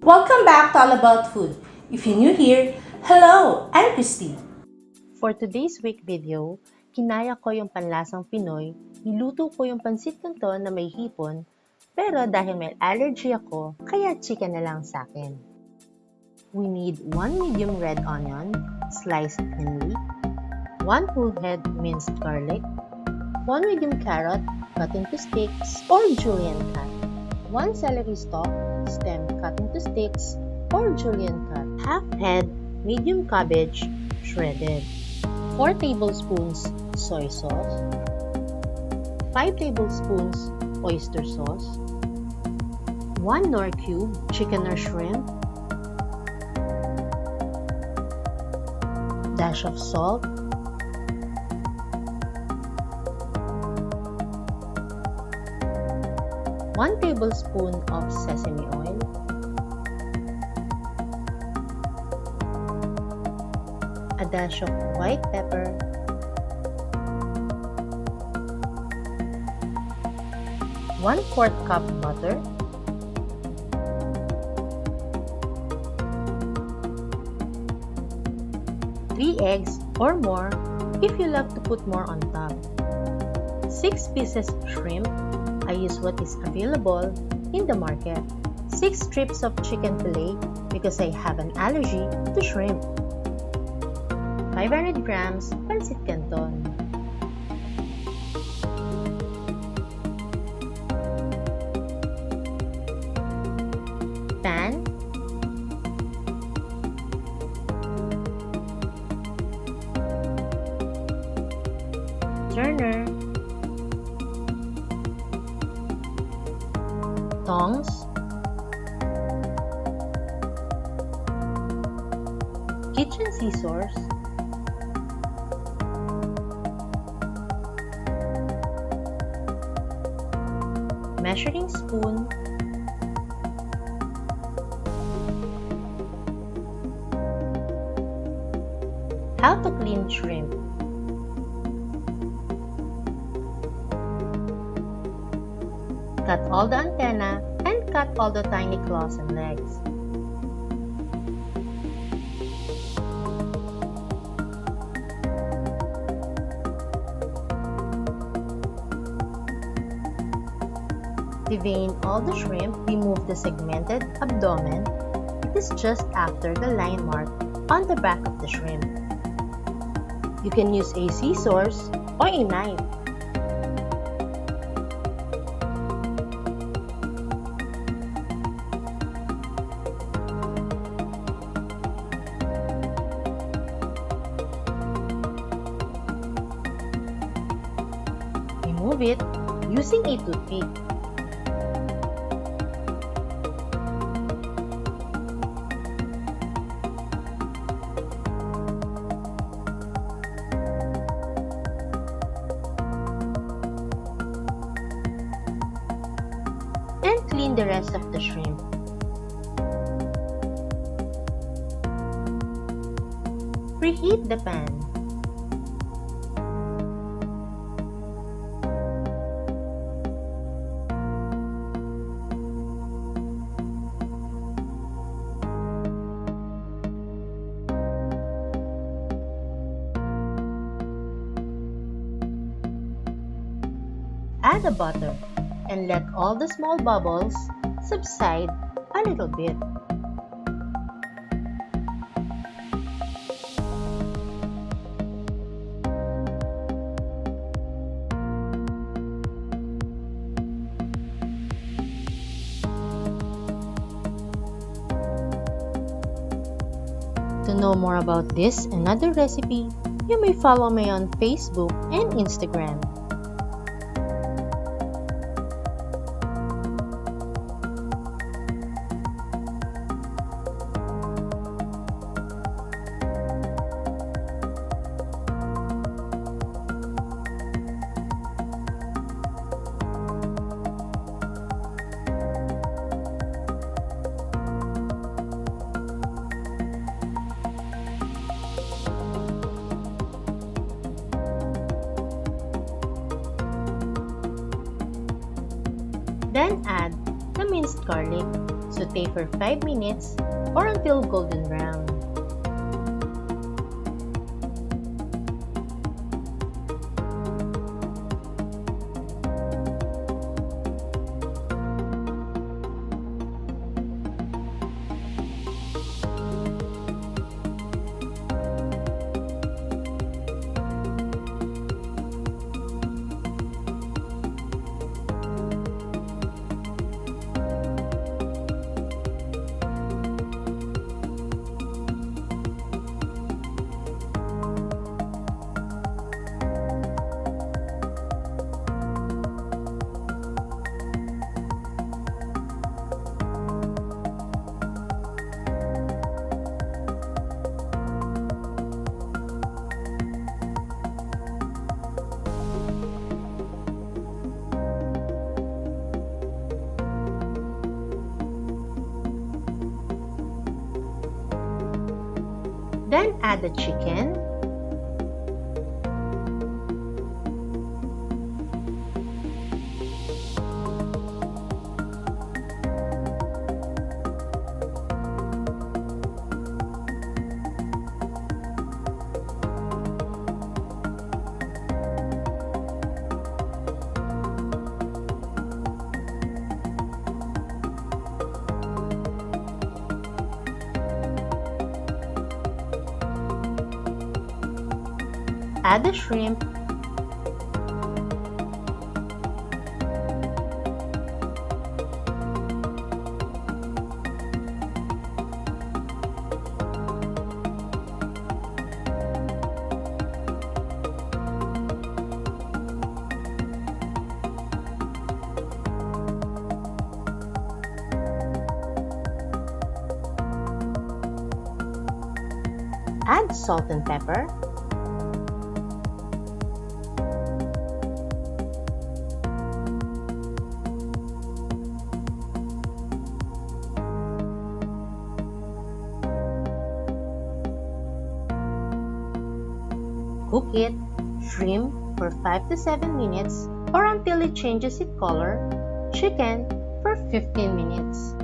Welcome back to All About Food. If you're new here, hello, I'm Christie. For today's week video, kinaya ko yung Panlasang Pinoy, niluto ko yung Pancit Canton na may hipon, pero dahil may allergy ako, kaya chicken na lang sa akin. We need 1 medium red onion, sliced thinly, 1 whole head minced garlic, 1 medium carrot, cut into sticks or julienne cut, 1 celery stalk, stem cut into sticks or julienne cut, half head medium cabbage, shredded, 4 tablespoons soy sauce, 5 tablespoons oyster sauce, 1 knorr cube chicken or shrimp, dash of salt, one tablespoon of sesame oil, a dash of white pepper, one-fourth cup butter, three eggs or more if you love to put more on top, 6 pieces of shrimp. I use what is available in the market, 6 strips of chicken fillet because I have an allergy to shrimp, 500 grams Pancit Canton, pan, turner, tongs, kitchen scissors, measuring spoon, how to clean shrimp. Cut all the antenna and cut all the tiny claws and legs. Devein all the shrimp, remove the segmented abdomen. It is just after the line mark on the back of the shrimp. You can use a scissors or a knife. Remove it using a toothpick. And clean the rest of the shrimp. Preheat the pan. Add the butter and let all the small bubbles subside a little bit. To know more about this and other recipe, you may follow me on Facebook and Instagram. Then add the minced garlic, Saute for 5 minutes or until golden brown. Then add the chicken, add the shrimp, add salt and pepper, cook it, shrimp, for 5 to 7 minutes or until it changes its color, chicken for 15 minutes.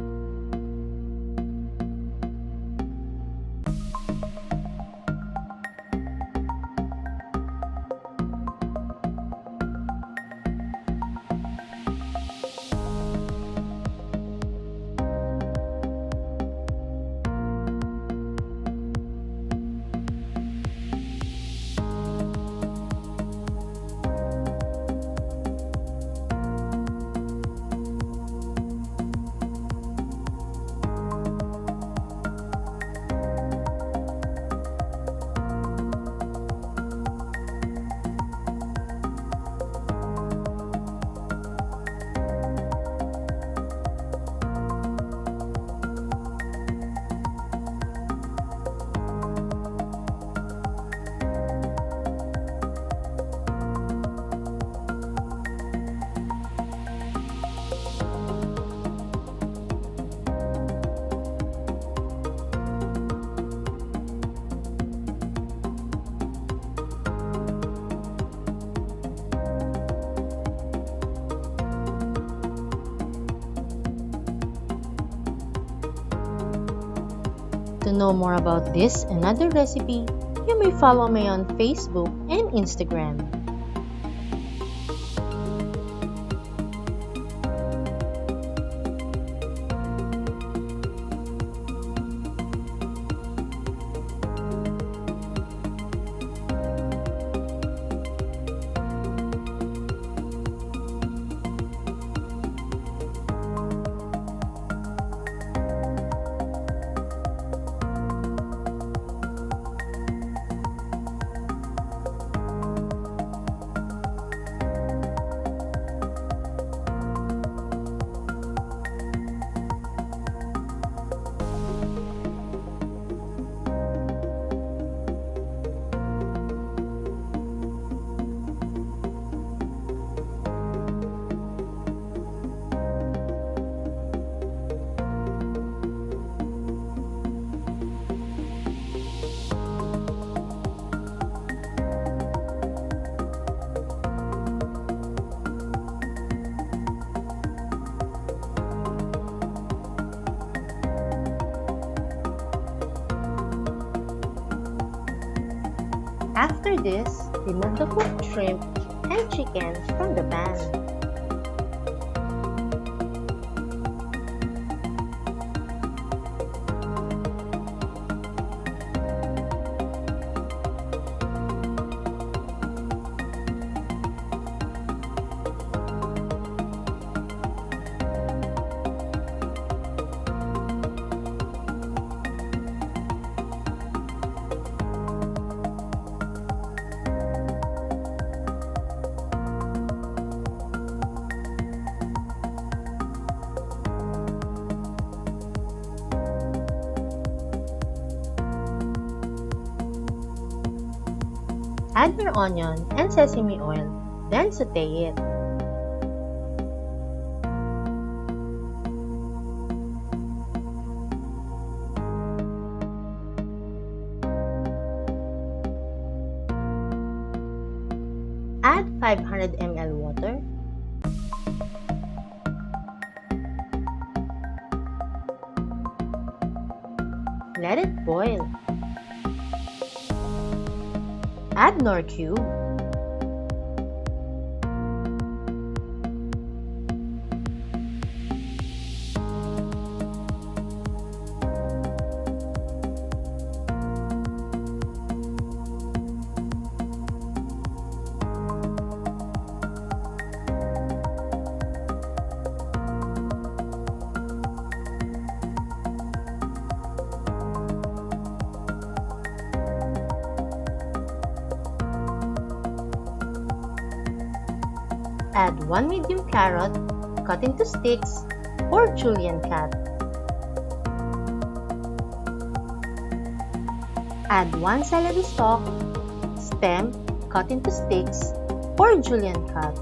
To know more about this and other recipe, you may follow me on Facebook and Instagram. After this, remove the cooked shrimp and chicken from the pan. Add your onion and sesame oil, then saute it. Add 500 ml water. Let it boil. Add knorr cube. Add 1 medium carrot, cut into sticks, or julienne cut. Add 1 celery stalk, stem, cut into sticks, or julienne cut.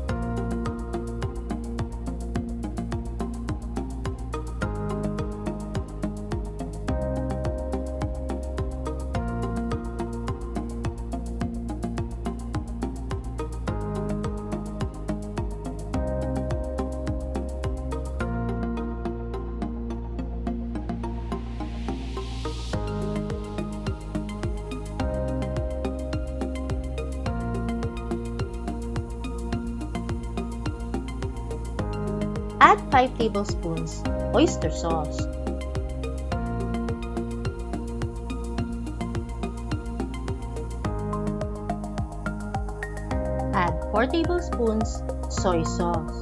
Add 5 tablespoons oyster sauce. Add 4 tablespoons soy sauce.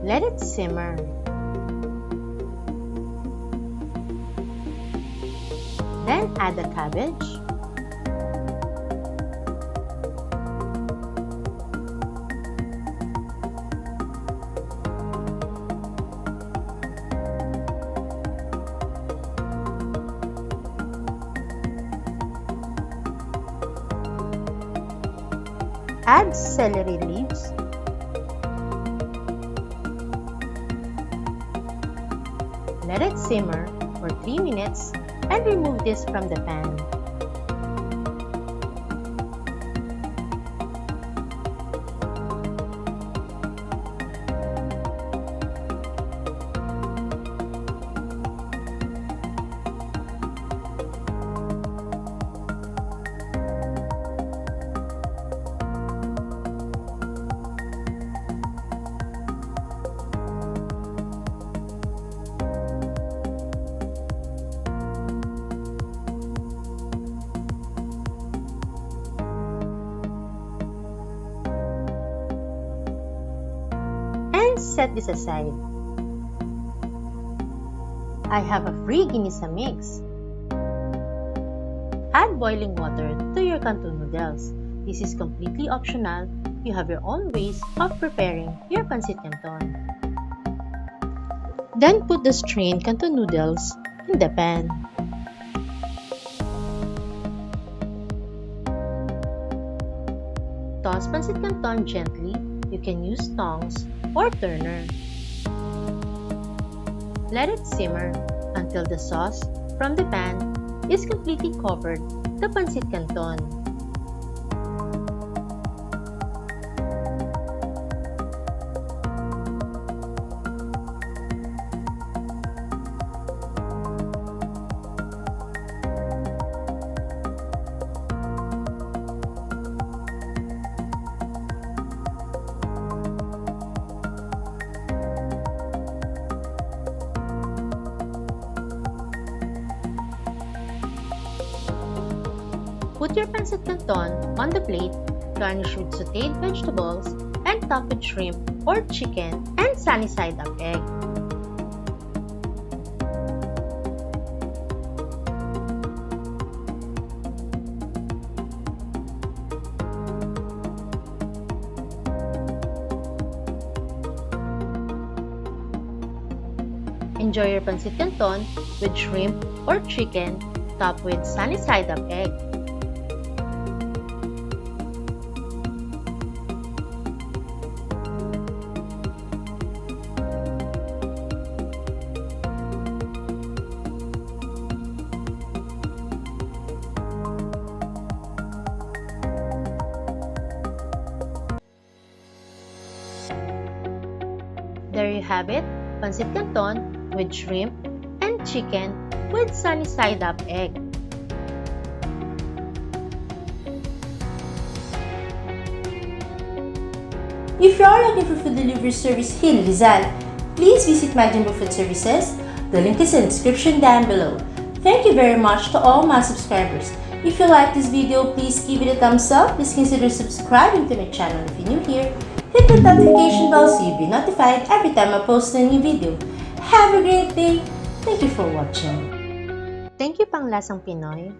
Let it simmer. Then add the cabbage, add celery leaves, let it simmer for 3 minutes and remove this from the pan. Set this aside. I have a free ginisa mix. Add boiling water to your canton noodles. This is completely optional. You have your own ways of preparing your Pancit Canton. Then put the strained canton noodles in the pan. Toss Pancit Canton gently. You can use tongs or turner. Let it simmer until the sauce from the pan is completely covered the Pancit Canton. Put your Pancit Canton on the plate, garnish with sautéed vegetables, and top with shrimp or chicken and sunny side up egg. Enjoy your Pancit Canton with shrimp or chicken, topped with sunny side up egg. There you have it, Pancit Canton with shrimp and chicken with sunny side up egg. If you are looking for food delivery service here in Rizal, please visit My Jumbo Food Services. The link is in the description down below. Thank you very much to all my subscribers. If you like this video, please give it a thumbs up. Please consider subscribing to my channel if you're new here. Hit the notification bell so you'll be notified every time I post a new video. Have a great day! Thank you for watching. Thank you, Panlasang Pinoy.